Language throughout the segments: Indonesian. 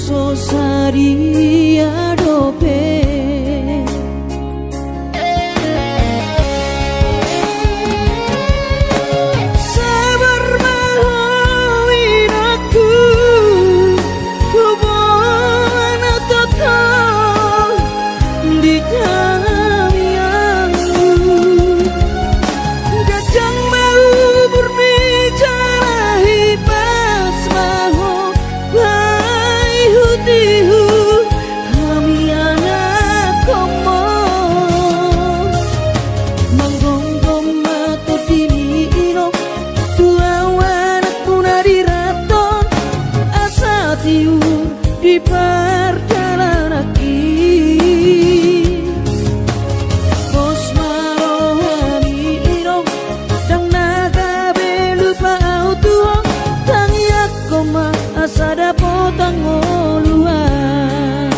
sosari adope sabar mahawin aku hubungan total di kami aku gajang mau berbicara hipas maho bayi hutihu kami anak komo manggonggong mato diniro tua wanak punari raton asa tiu di perjalanan bos marohami iro dang naga belupa auto tang yakoma asada potang oluan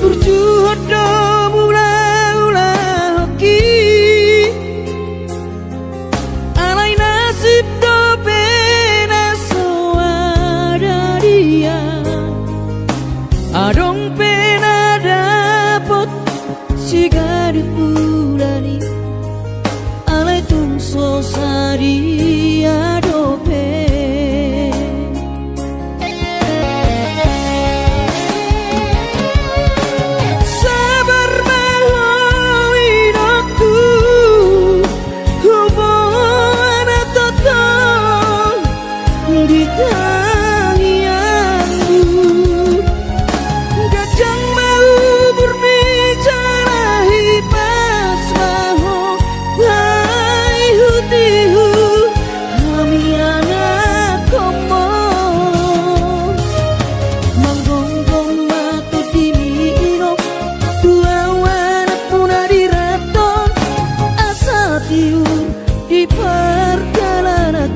berjodoh mula-mula hoki alai nasib do pena soada dia adong pena dapot si gadis pulani alai tung sosari adope gajang mau berbicara hipas maho bayi hutihu kami anak komo manggonggong mato diniro tua wanak punari raton asa tiu di perjalanan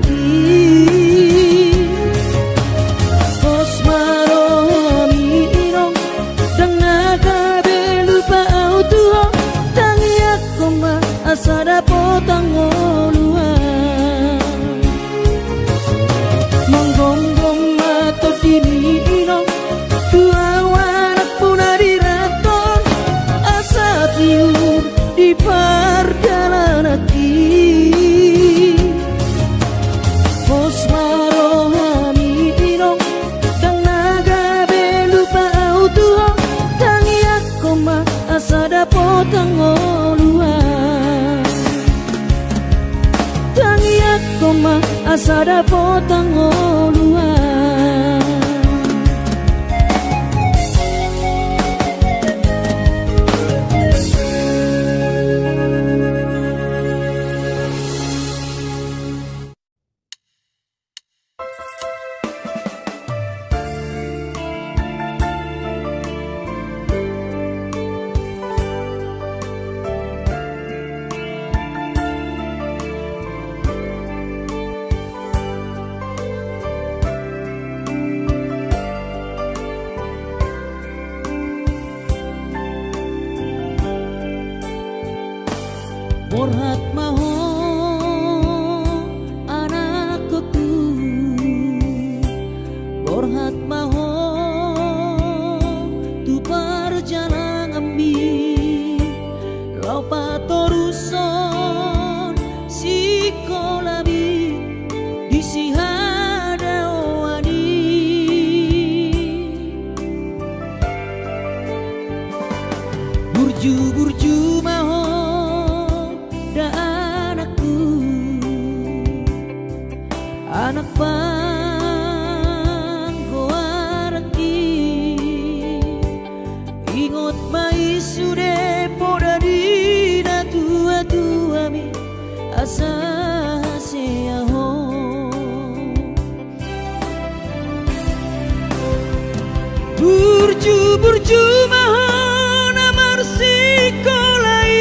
burju mohon amar sikolai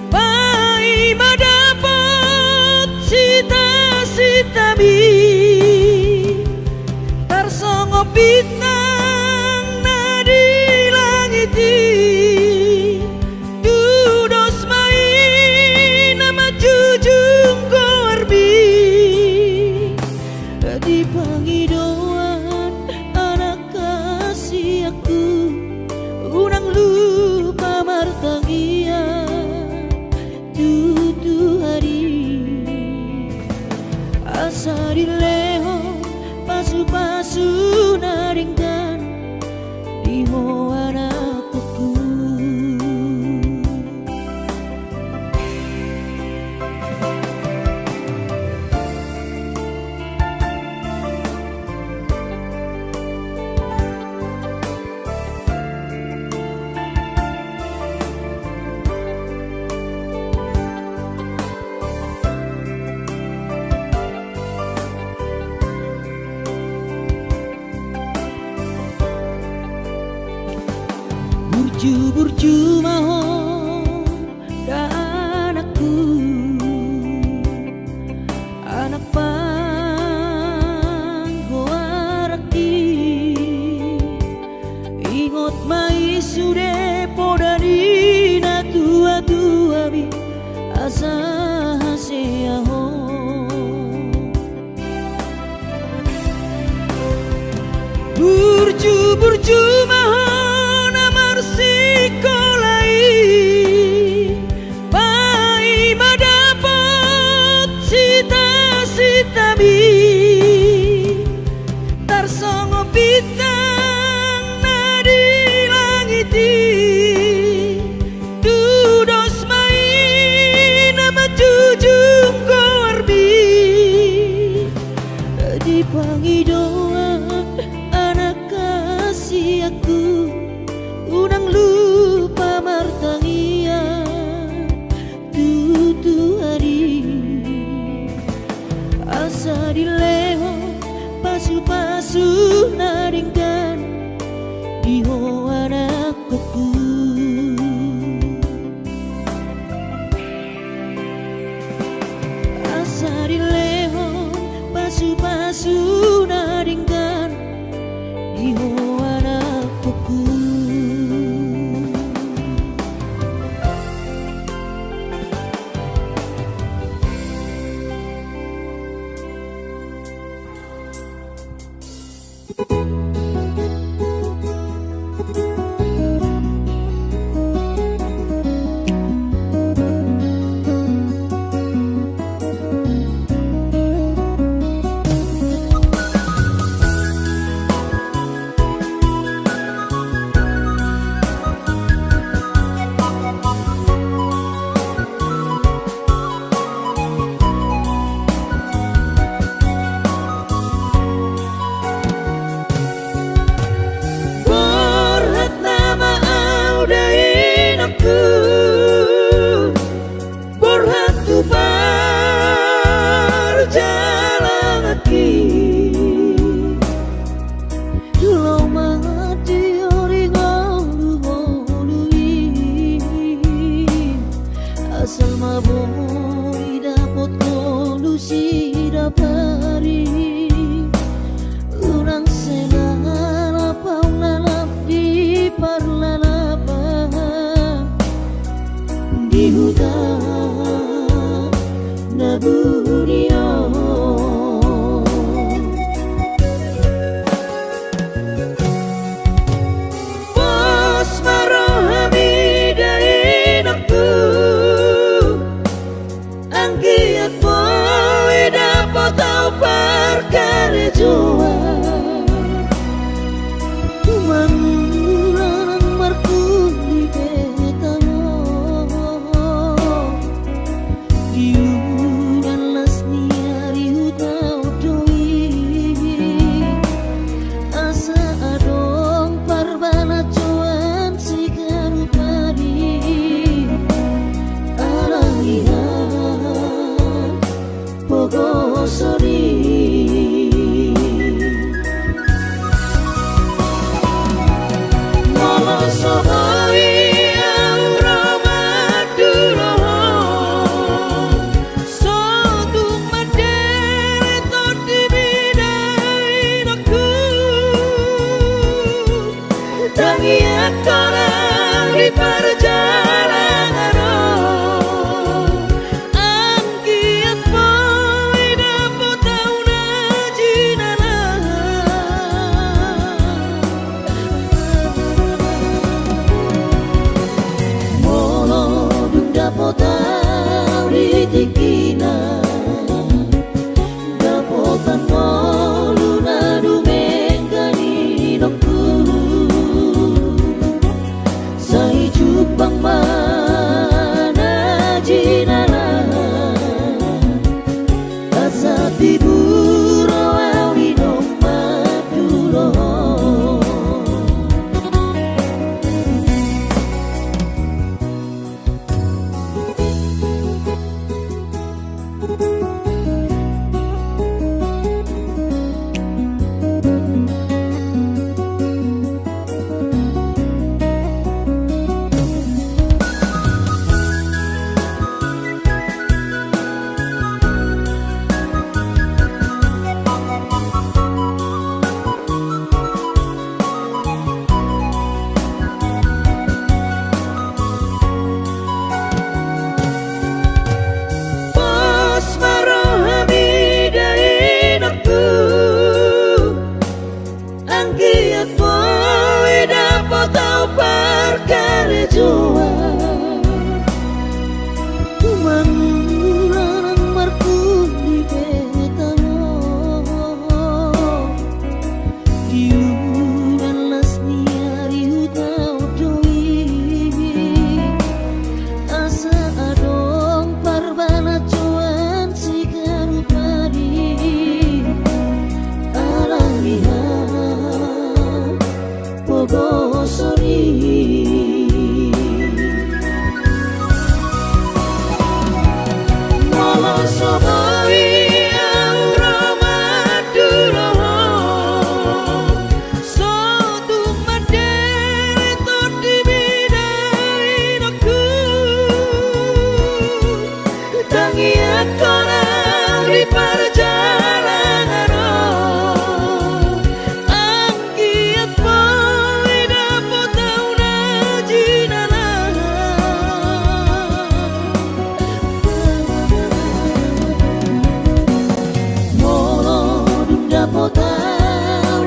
pai madapot sita-sitami tarsongo bintang nadi langiti dudos main nama jujung korbi di pangidauan anak kasih aku unang lupa martangia tutu hari asa dileho pasu-pasu naringkan di ho anakku. Burju mohon dan anakku anak panggoaraki ingot mai sude podani tua bi asa haseaho burju mohon amar sikolai pai madapot sita-sitami tarsongo bintang nadi langiti dudos main nama jujung korbi di pangidauan anak kasih aku unang lupa martangia tutu hari asa dileho pasu-pasu naringkan di ho anakku. Asa dileho pasu-pasu naringkan di ho anakku. Borhatu berjalan lagi Dulau mati orang ngolui asal maboi dapat kolusi dapari urang segala paulalap di parlalapan di hutan Naburio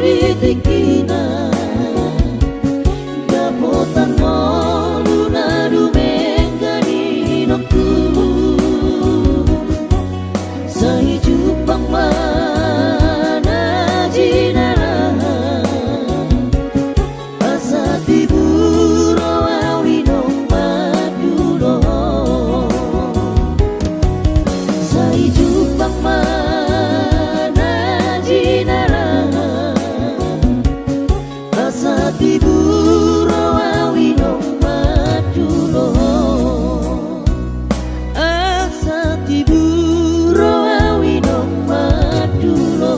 ditikina dapotan moluna dumengani nokku sahijupang mana jinala asa tiburo awinong madulo sahijupang mana jinala asa tiburo awinong madulo asa tiburo awinong madulo.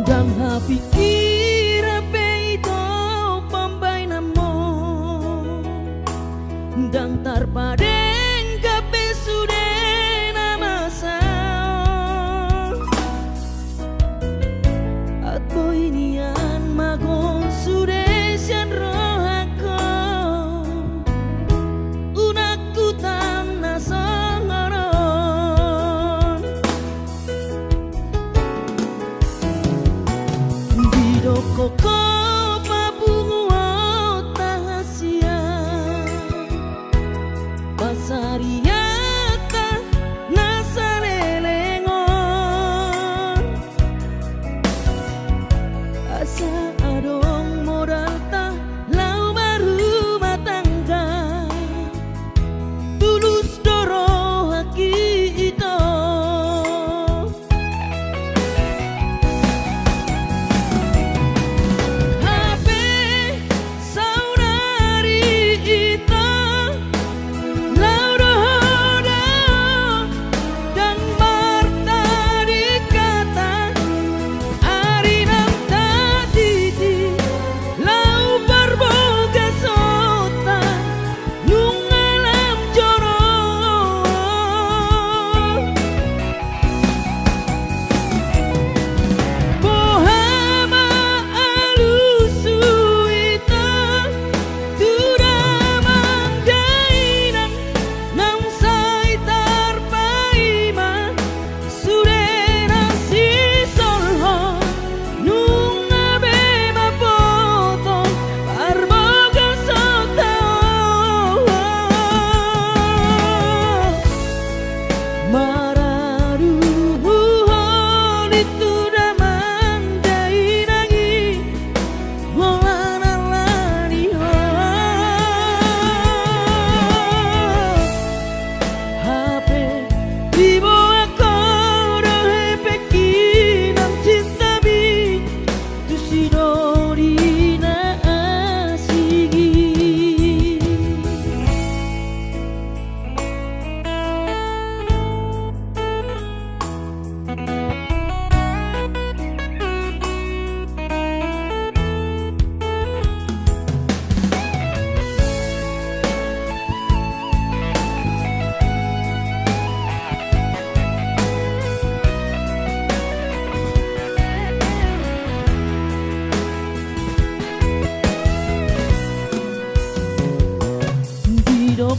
Dang hapikir peito pambay namo dang tarpadeng kape sude namasa at boy niyan magon sude siyan rohako unak tutan nasangaron koko pabunguot tahasia pasariata nasalelengon asa adong modal ta lau baru matangga tulus doro haki ito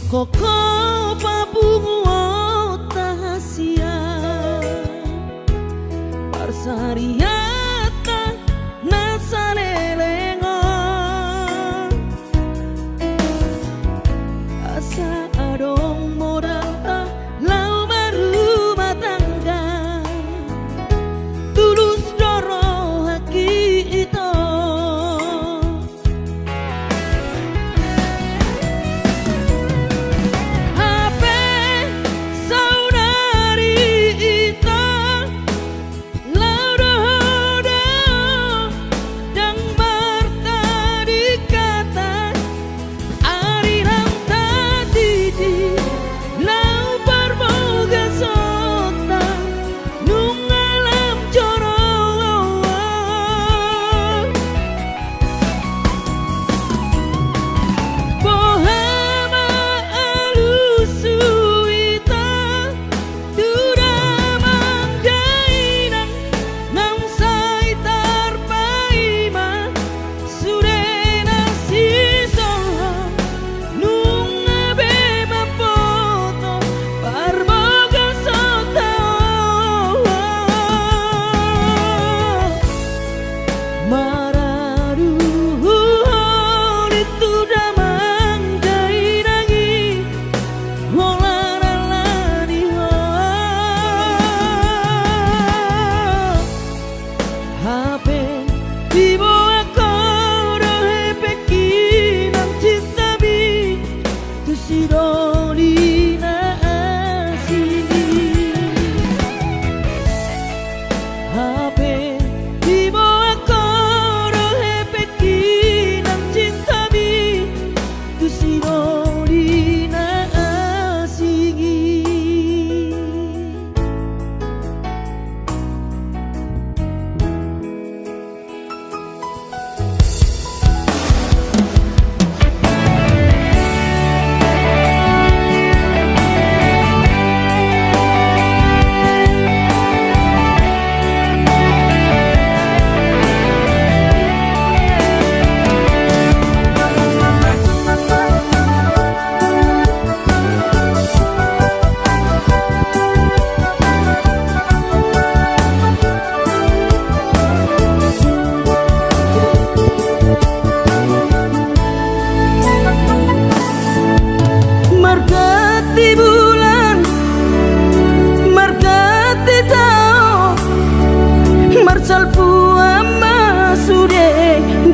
koko pabunguot tahasia parsariata nasalelengon asa adong modal ta lau baru matangga tulus doro haki ito saudari ito laudo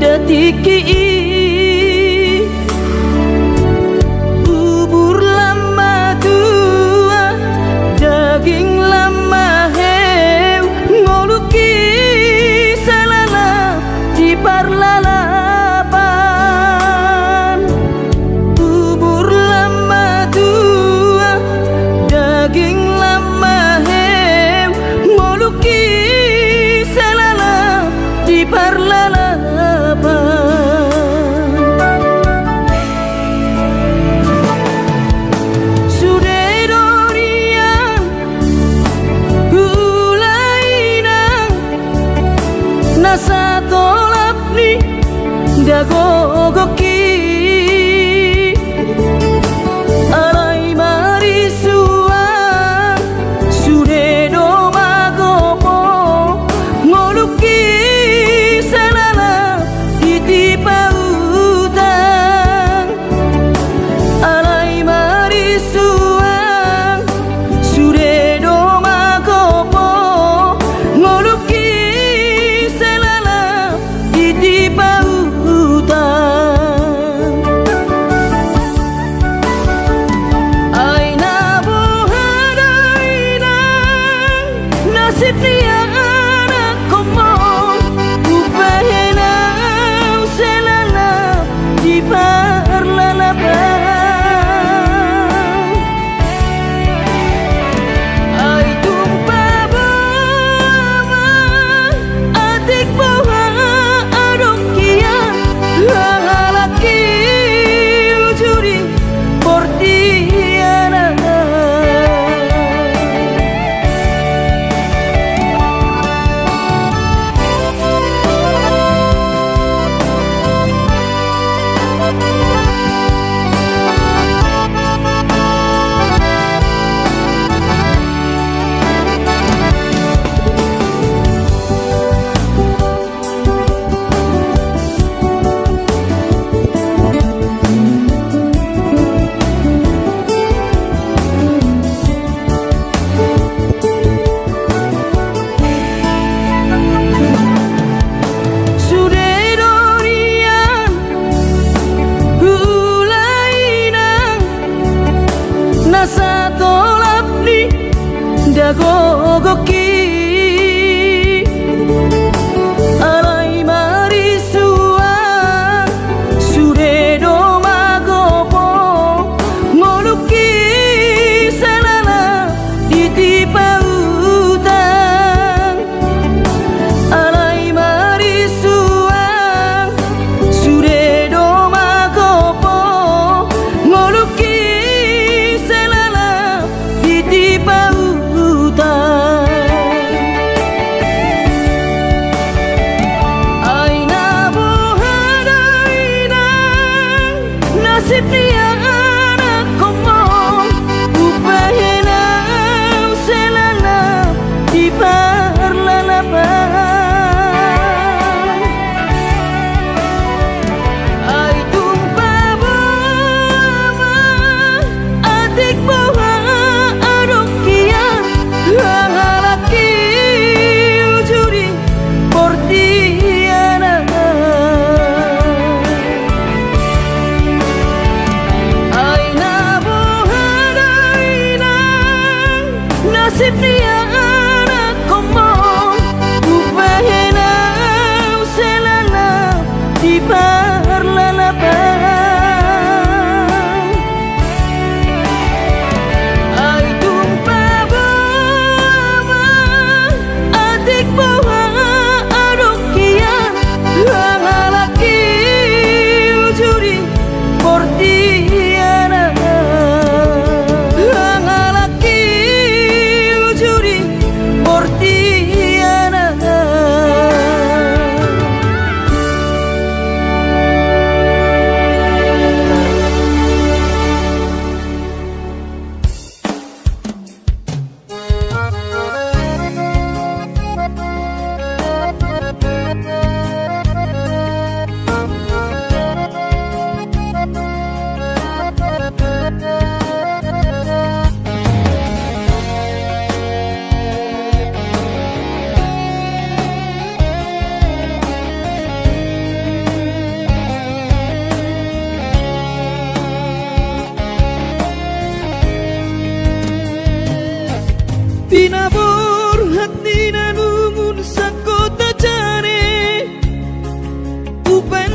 detik ini. Bubur lama tua, daging lama heu, ngoluki salala di parlalapan. Bubur lama tua, daging lama heu, ngoluki salala di parlalapan. Nasa tolap ni dagogoki alai marisuan sude do magopo ngoluki salala titipa utang. Alai marisuan sude do magopo ngoluki di pautan. Aina bohadaina nasib dia anak komo upahena selala di parlalapan. Ai tumpah bawa adik bawa lalaki ujuri portiana. Nasa tolap ni dagogoki alai marisuan sude do magopo ngoluki salala titipa utang. Alai marisuan sude do magopo ngoluki di pautan. Aina bohadaina nasib dia anak komo upahena selala di parlalapan. Ai tumpah bawa adik bawa lalaki ujuri portiana.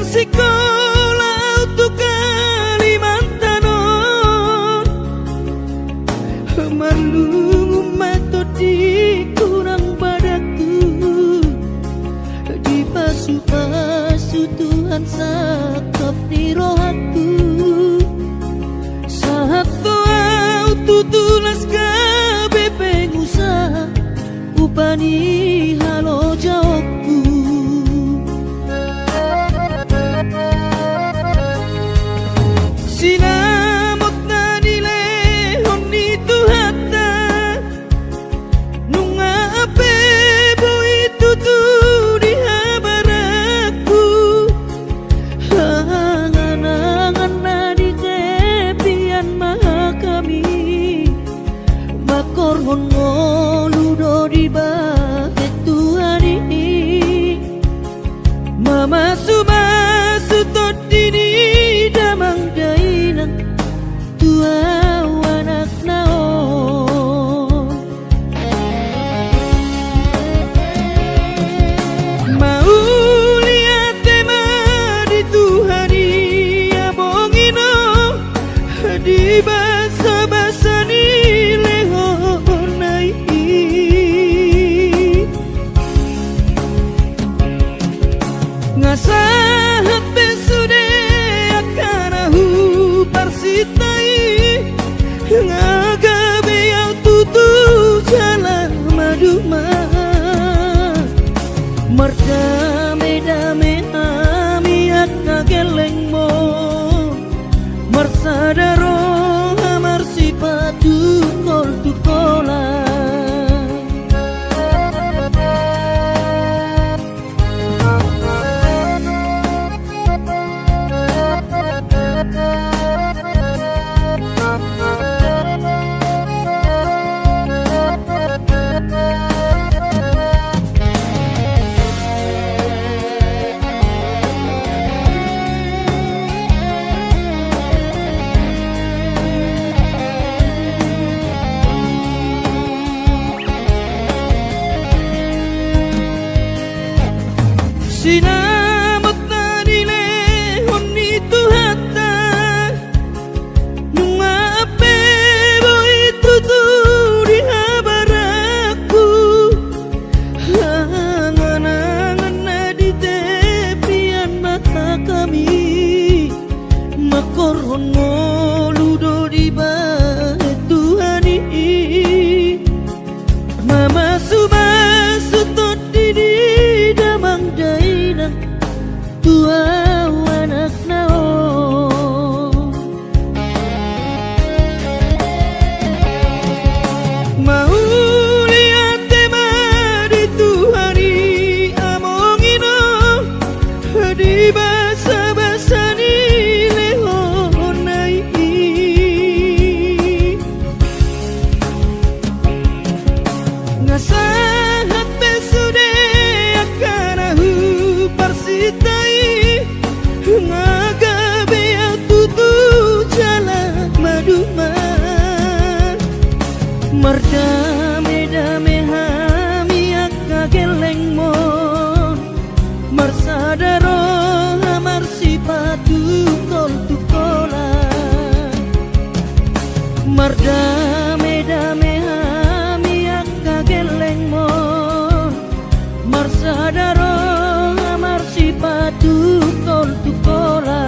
sekolah untuk Kalimantanon Malungu matodi kurang padaku di pasu-pasu Tuhan sakap di rohaku saat doa tutulas kabe pengusaha upani halo jawabku sinamot na nilehon ni Tuhata nunga ape boy tutu di habaraku hangan-hangan na di kepian maha kami makorhon ngoludo di bahet Tuhan ini mama sumasu tot dini damang dainan tua anak naon mau lihat tema di Tuhan ya bongino di basa-basa ni lehonai ngasahat besude akanahu parsitai ngagabe yang tutu jalan maduma merdame-dame amiat nageleng mo marsadaro amar sipatu kol tukola sinamot na nilehon ni Tuhata nunga ape boy tutu di habaraku hangan-hangan na di tepian mata kami makorhon ngoludo di bahet Tuhan ini mama sumasu tot dini damang dainan tua anak naon mau lihat tema di Tuhan amongino di basa-basa ni lehonai ngasahat besude akanahu parsitai ngagabe yang tutu jalan maduma merdame-dame hamiak kageleng mon marsadaro amar sipatu kol tukola merdame-dame hamiak kageleng mon marsadaro amar sipatu kol tukola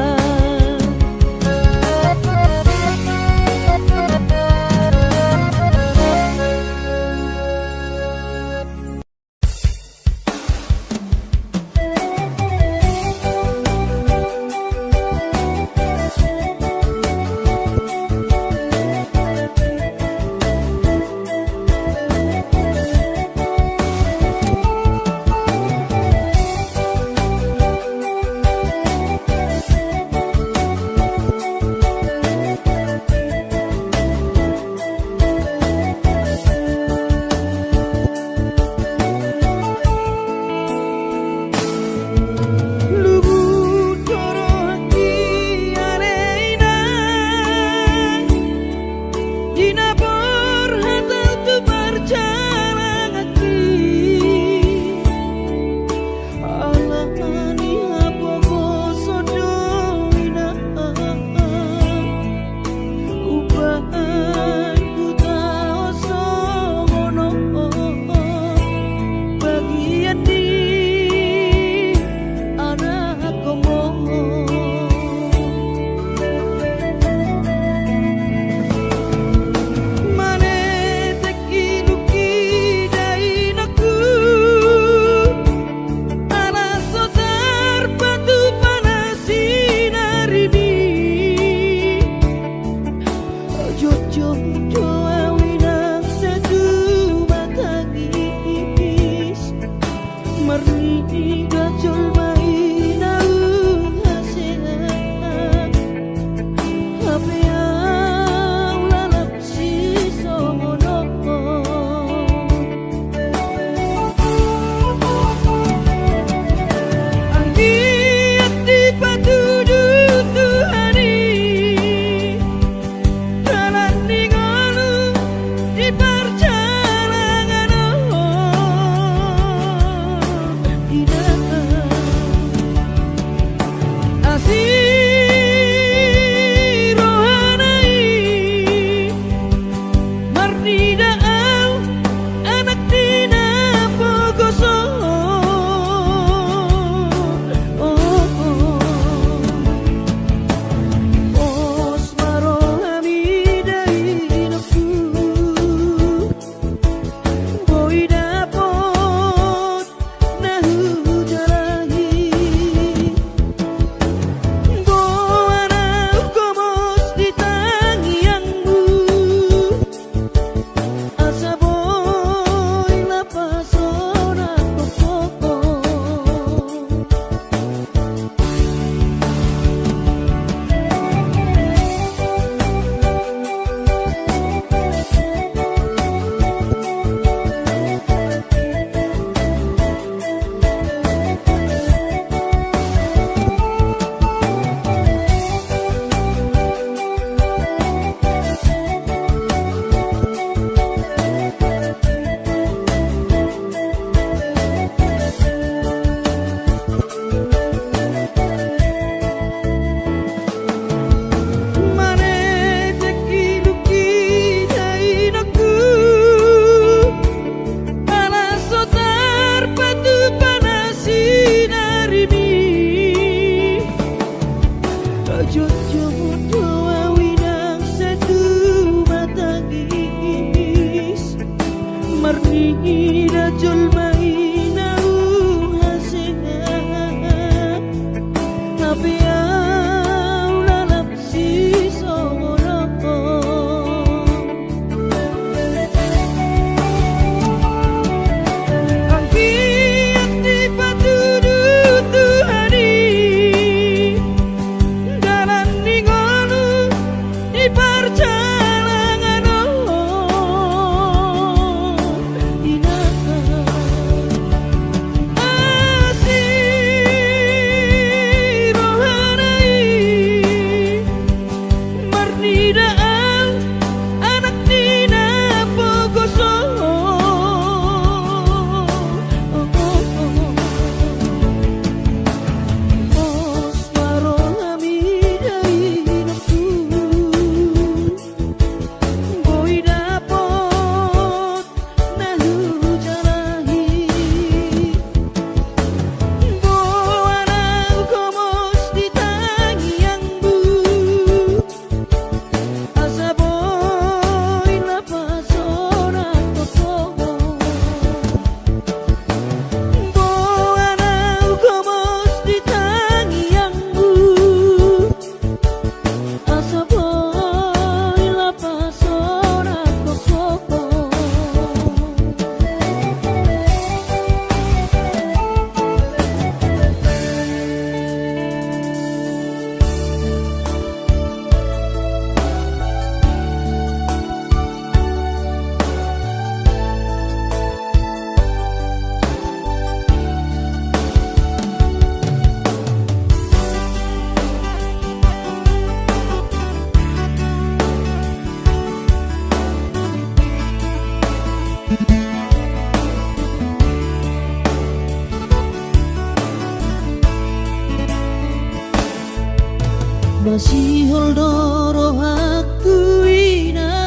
Masih holdoro aku ina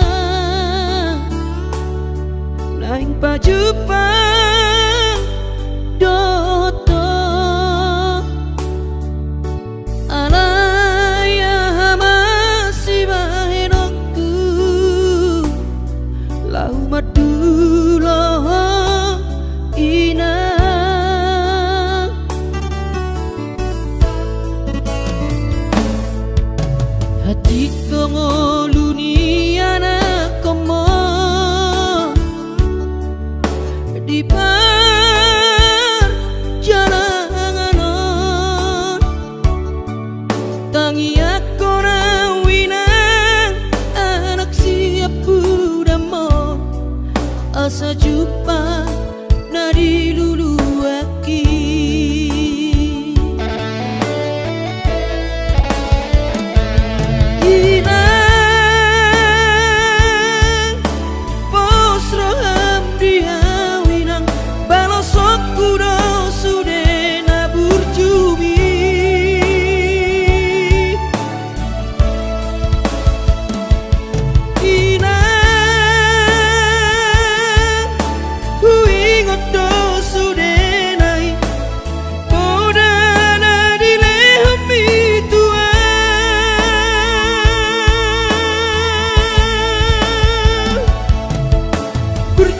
naing pajupang doto alaya masih bahenokku lau madulo ina hati kongoluni anak komo di perjalanan tangi aku rawinang anak siap budamo asa jumpa nadi lulu aki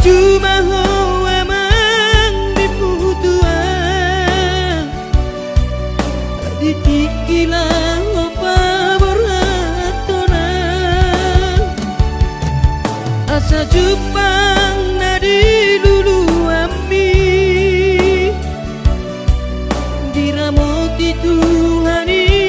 cuma ho emang diputuan ditikilah opa beratonan asa jupang nadi lulu ami diramoti Tuhani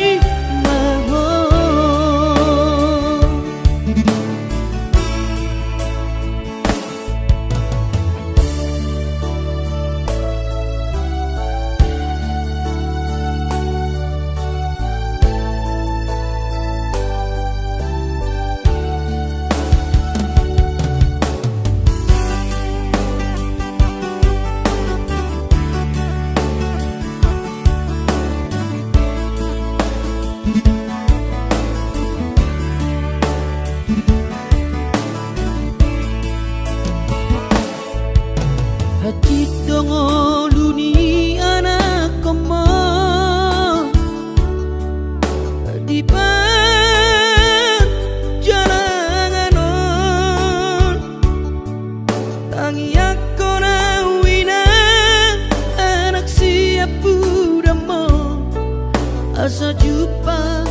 asa jumpa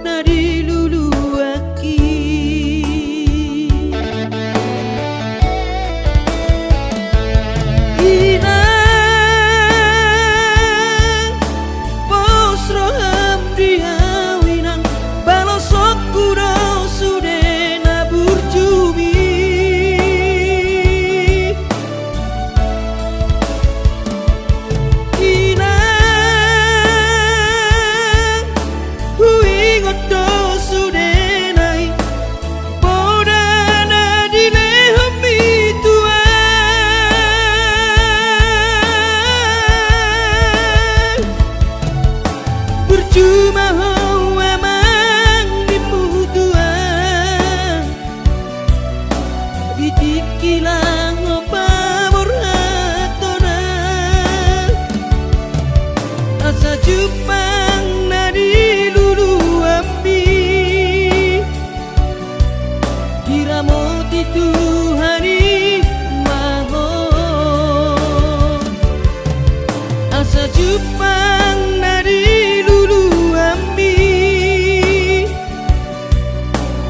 nadi lulu aki ina pos roham dihawinan balosok kudo sude nabur jumi ina huingot do sude nai bodana dilehom itua percuma ho emang dimutuan ditikilang pamor hatona asa jupang nadi lulu api diramoti Tuhani maho asa jupang nadi lulu api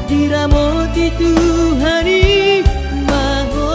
diramoti Tuhani maho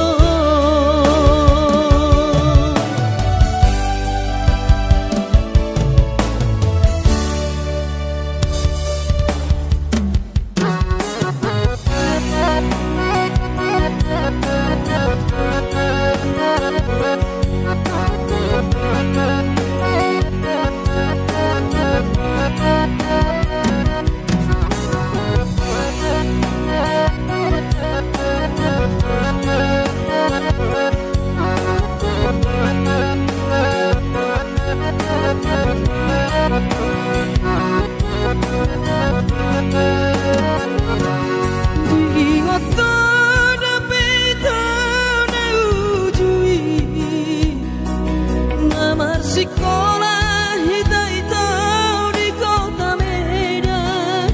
sekolah hita-hitau di kota Medan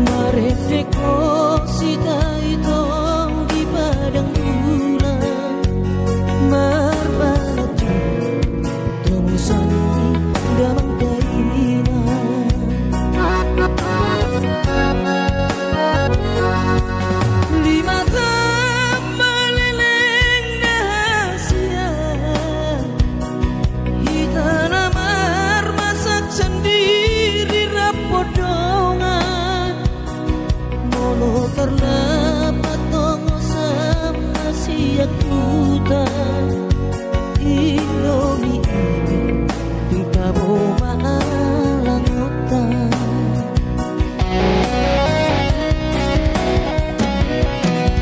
Mareteko sita-hitau di padang bulan Marbatu temusani dalam kaina lima tambah leleng rahasia tanamar masak sendiri rapodongan mono terdapat tongo sama siak kuta Indomie tingkah boma langotan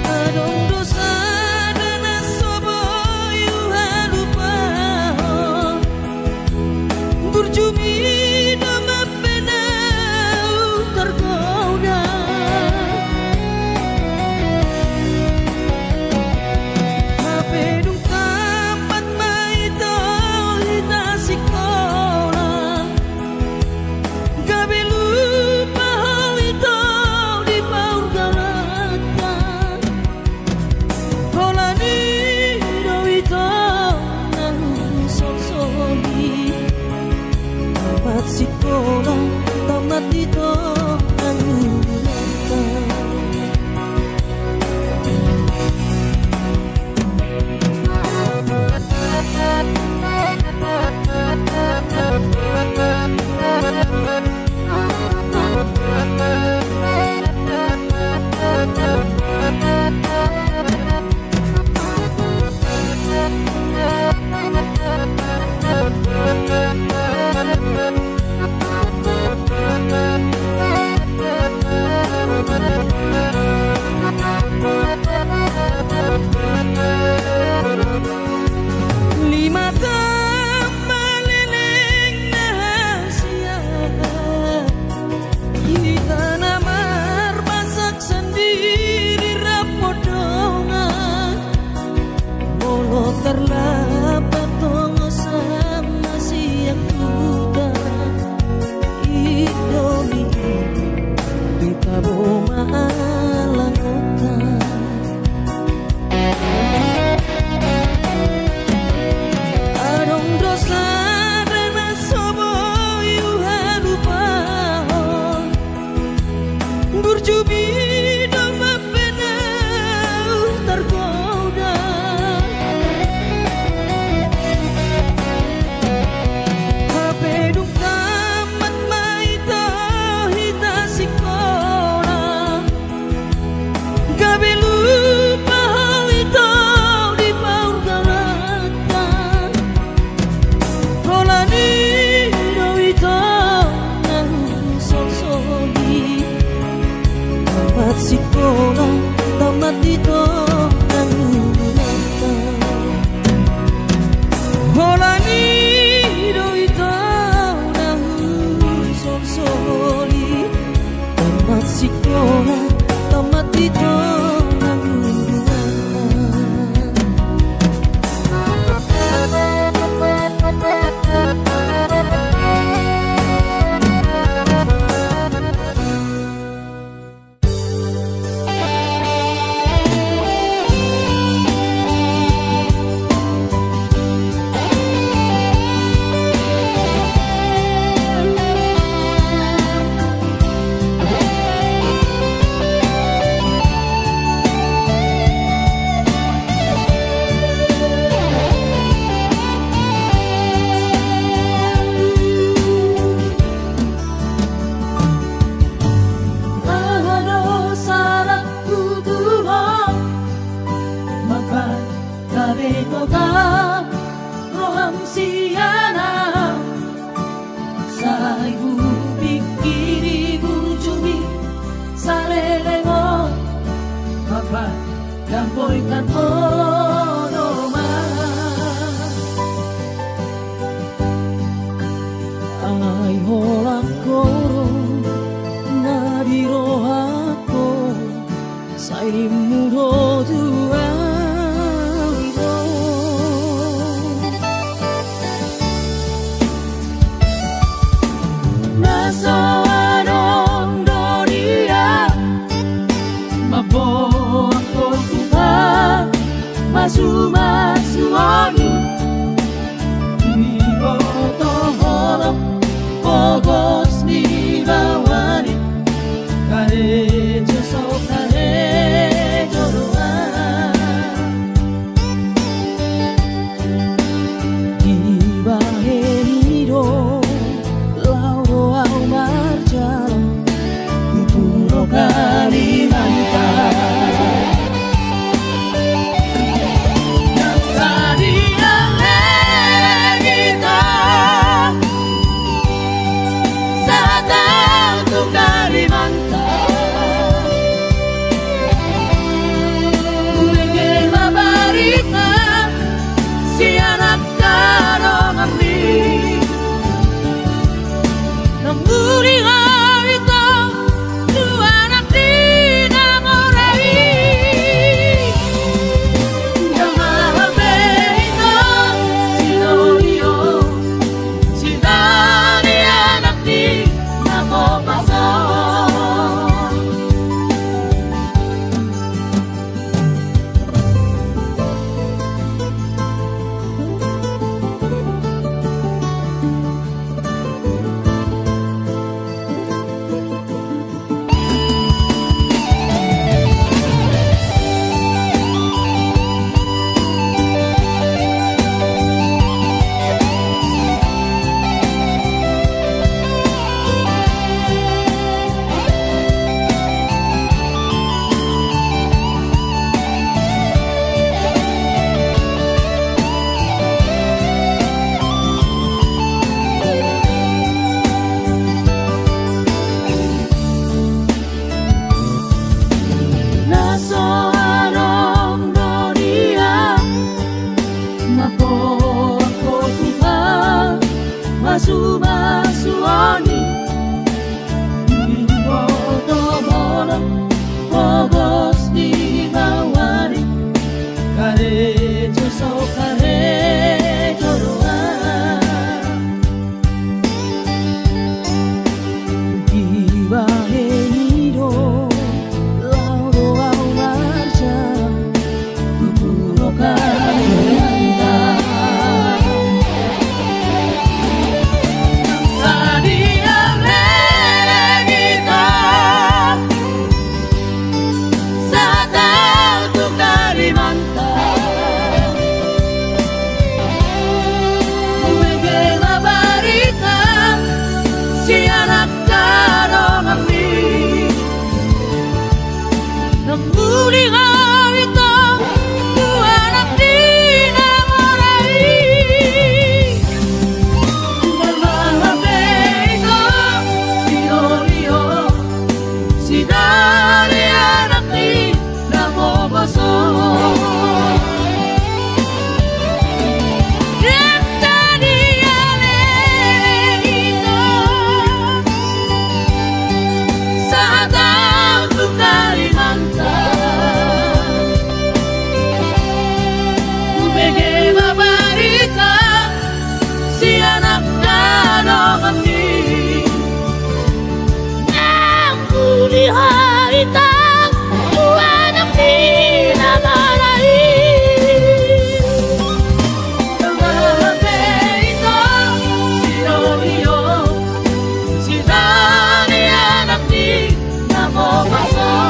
adong dosa dana soboyu halupahon berjumi nama penau tergoda Mapedung tempat maito hita sekolah gabe lupa hito di paur galatan holani do hito nahu sok-soki tamat sekolah tamat itu ora tomati nang hubungan. Ko ka roham siana sa ibu pikiri bujumi salelemo apa gamboy kan onoma ay holang koro nadiro ako sa imuro dua Masu-masuani Ibo tohoro Pogos ni bawani Kare joso kare joroan Ibahe hiro Lauro au marjalo Kupuro Kalimantan Masu-masuani Ibo tohoro Pogos di bawani Kare joso kare joroan Ibahe hiro Lauro au marjalo Kupuro Kalimantan lihaitang buwan ang pinamarai. Gabi ito, sino iyo? Sinani anak di namo kaso.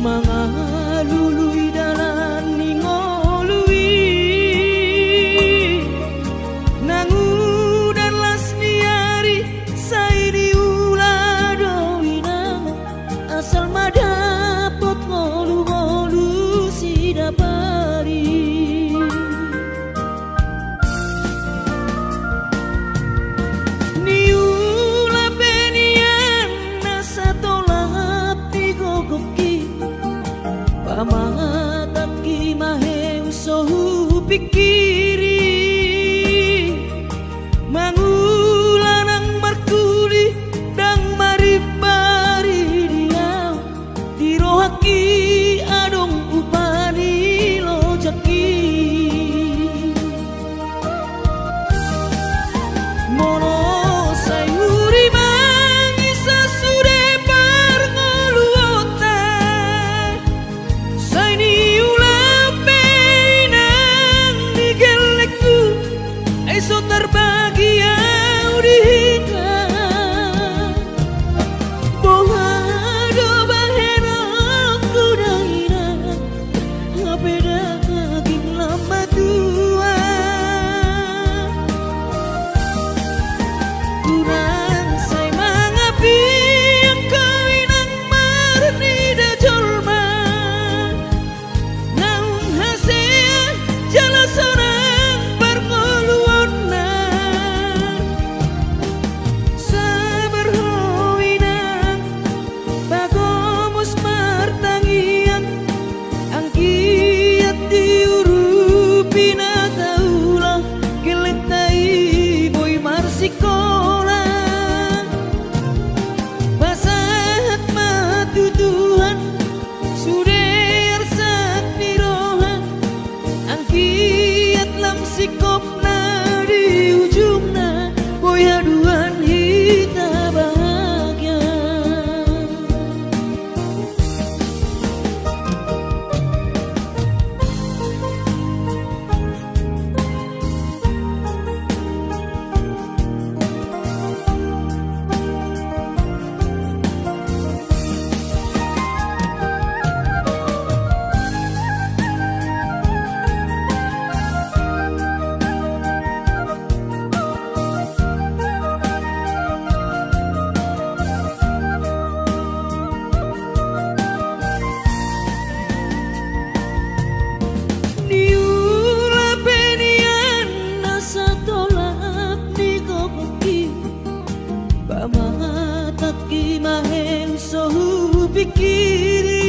Mangalului dalan ningolui nangudan las niari sairi ula doina asal madapot ngolu-ngolu si dapari niula benian nasa tolap tigogoki pamatat ki maheng sohu pikiri mangulan ang markuli dang maribari dia tirohaki adong upani lojaki mono sayuri mangisa sude parngoluota saini ulape nang digelekku eso terbagi audika bohado bahena kudaira ngapeda kaging lama tua kurang say mangapi ang kawinang marni da jolma naung hasea jala sorang parngoluon na sabar hoinang bagomos martangian ang kiat diurupi na taulah geletai boy marsikola basahat matutuhan suder sak nirohan ang kiat lam sikop na di ujung na boy haduan hita bahagia. Niula benian nasa tolap digogoki pamatat ki maheng sohu pikiri